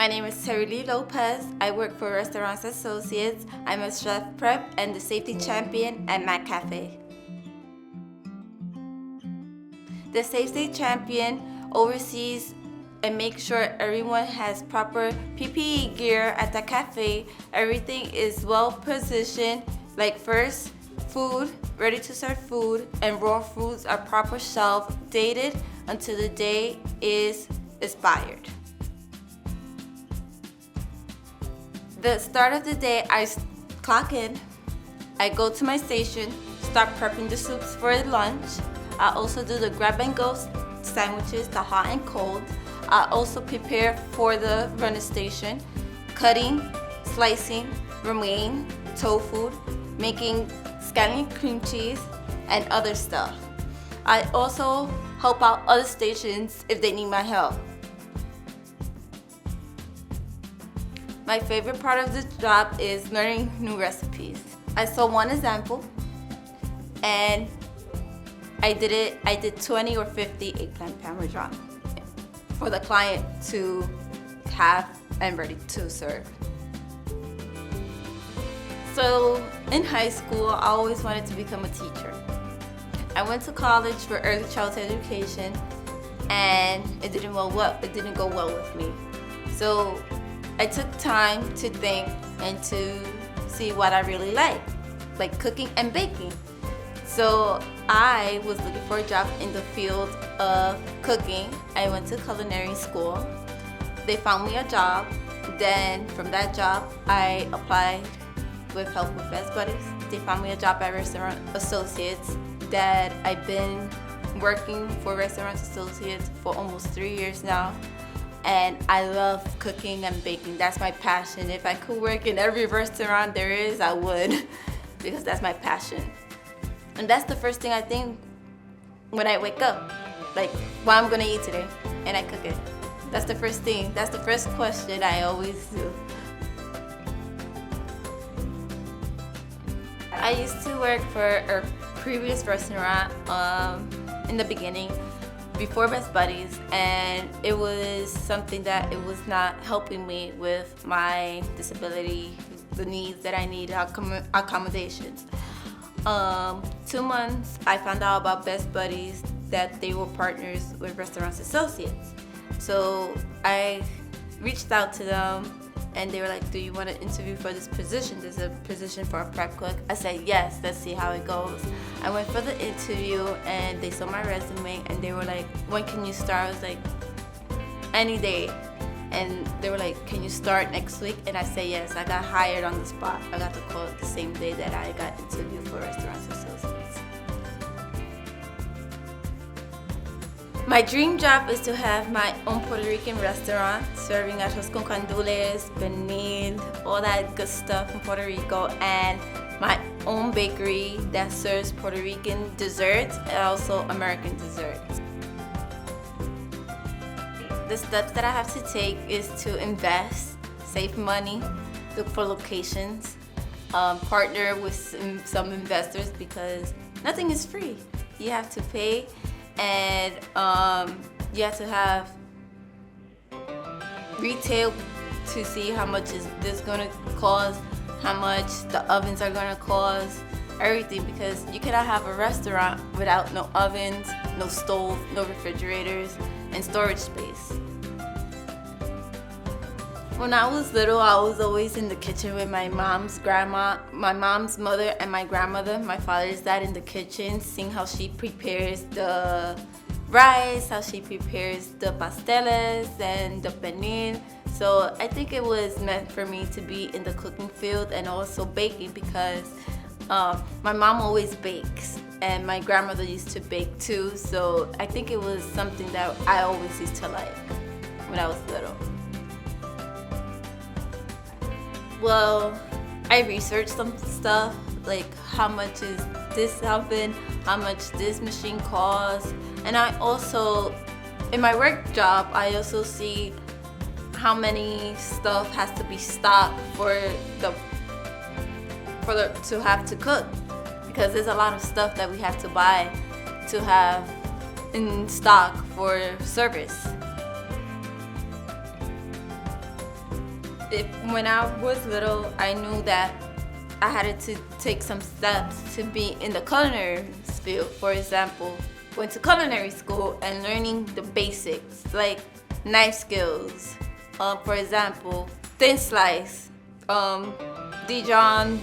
My name is Terry Lopez. I work for Restaurants Associates. I'm a chef prep and the safety champion at Mac Cafe. The safety champion oversees and makes sure everyone has proper PPE gear at the cafe. Everything is well positioned, like first, food, ready to serve food, and raw foods are proper shelf dated until the day is expired. The start of the day, I clock in, I go to my station, start prepping the soups for lunch. I also do the grab and go sandwiches, the hot and cold. I also prepare for the runner station, cutting, slicing, romaine, tofu, making scallion cream cheese, and other stuff. I also help out other stations if they need my help. My favorite part of this job is learning new recipes. I saw one example and I did 20 or 50 eggplant parmesan for the client to have and ready to serve. So in high school, I always wanted to become a teacher. I went to college for early childhood education and it didn't go well with me. So I took time to think and to see what I really like cooking and baking. So I was looking for a job in the field of cooking. I went to culinary school. They found me a job. Then from that job, I applied with help with Best Buddies. They found me a job at Restaurant Associates that I've been working for Restaurant Associates for almost 3 years now. And I love cooking and baking. That's my passion. If I could work in every restaurant there is, I would, because that's my passion. And that's the first thing I think when I wake up, like what I'm gonna eat today, and I cook it. That's the first thing. That's the first question I always do. I used to work for a previous restaurant in the beginning, before Best Buddies, and it was something that it was not helping me with my disability, the needs that I need, accommodations. 2 months, I found out about Best Buddies, that they were partners with Restaurants Associates. So I reached out to them and they were like, do you want to interview for this position? There's a position for a prep cook. I said, yes, let's see how it goes. I went for the interview and they saw my resume and they were like, when can you start? I was like, any day. And they were like, can you start next week? And I said, yes. I got hired on the spot. I got the call the same day that I got interviewed for Restaurants Associates. My dream job is to have my own Puerto Rican restaurant serving arroz con gandules, pernil, all that good stuff from Puerto Rico, and my own bakery that serves Puerto Rican desserts and also American desserts. The steps that I have to take is to invest, save money, look for locations, partner with some investors because nothing is free. You have to pay, and you have to have retail to see how much is this gonna cost, how much the ovens are gonna cost, everything, because you cannot have a restaurant without no ovens, no stove, no refrigerators, and storage space. When I was little, I was always in the kitchen with my mom's mother and my grandmother, my father's dad, in the kitchen, seeing how she prepares the rice, how she prepares the pasteles and the pernil. So I think it was meant for me to be in the cooking field and also baking because my mom always bakes and my grandmother used to bake too. So I think it was something that I always used to like when I was little. Well, I researched some stuff, like how much is this oven, how much this machine costs, and I also, in my work job, I also see how many stuff has to be stocked to have to cook, because there's a lot of stuff that we have to buy to have in stock for service. When I was little, I knew that I had to take some steps to be in the culinary field. For example, went to culinary school and learning the basics like knife skills. For example, thin slice, Dijon,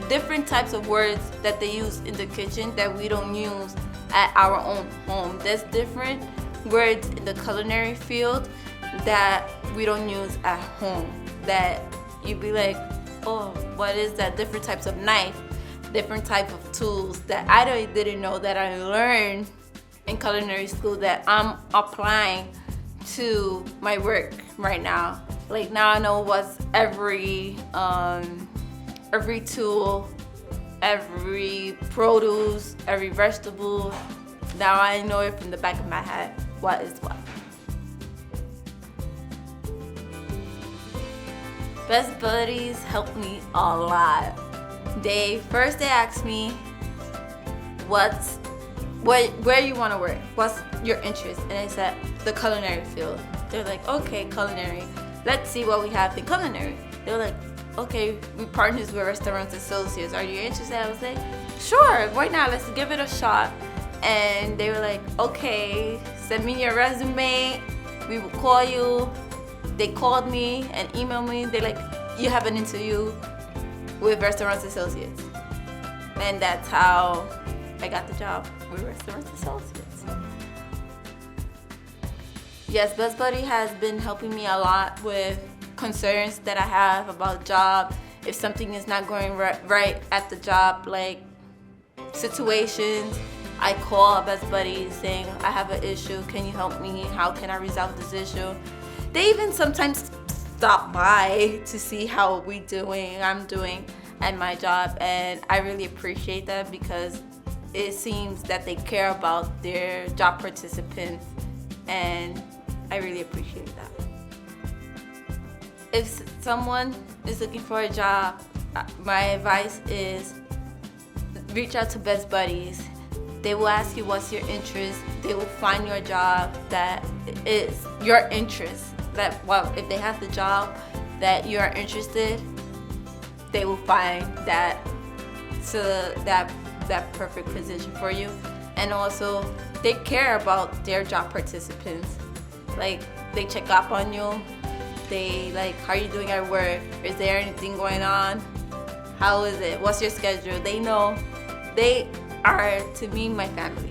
different types of words that they use in the kitchen that we don't use at our own home. There's different words in the culinary field that we don't use at home, that you'd be like, oh, what is that? Different types of knife, different type of tools that I didn't know that I learned in culinary school that I'm applying to my work right now. Like now I know what's every tool, every produce, every vegetable. Now I know it from the back of my head what is what. Best Buddies helped me a lot. They asked me where you want to work, what's your interest, and I said the culinary field. They're like, okay, culinary, let's see what we have in culinary. They were like, okay, we partners with Restaurant Associates, are you interested? I was like, sure, why not, let's give it a shot. And they were like, okay, send me your resume, we will call you. They called me and emailed me. They're like, you have an interview with Restaurant Associates. And that's how I got the job with Restaurant Associates. Yes, Best Buddy has been helping me a lot with concerns that I have about job. If something is not going right at the job, like situations, I call Best Buddy saying, I have an issue, can you help me? How can I resolve this issue? They even sometimes stop by to see how I'm doing at my job, and I really appreciate that because it seems that they care about their job participants, and I really appreciate that. If someone is looking for a job, my advice is reach out to Best Buddies. They will ask you what's your interest. They will find your job that is your interest. If they have the job that you are interested, they will find that perfect position for you. And also, they care about their job participants. Like, they check up on you. They like, how are you doing at work? Is there anything going on? How is it? What's your schedule? They know. They are, to me, my family.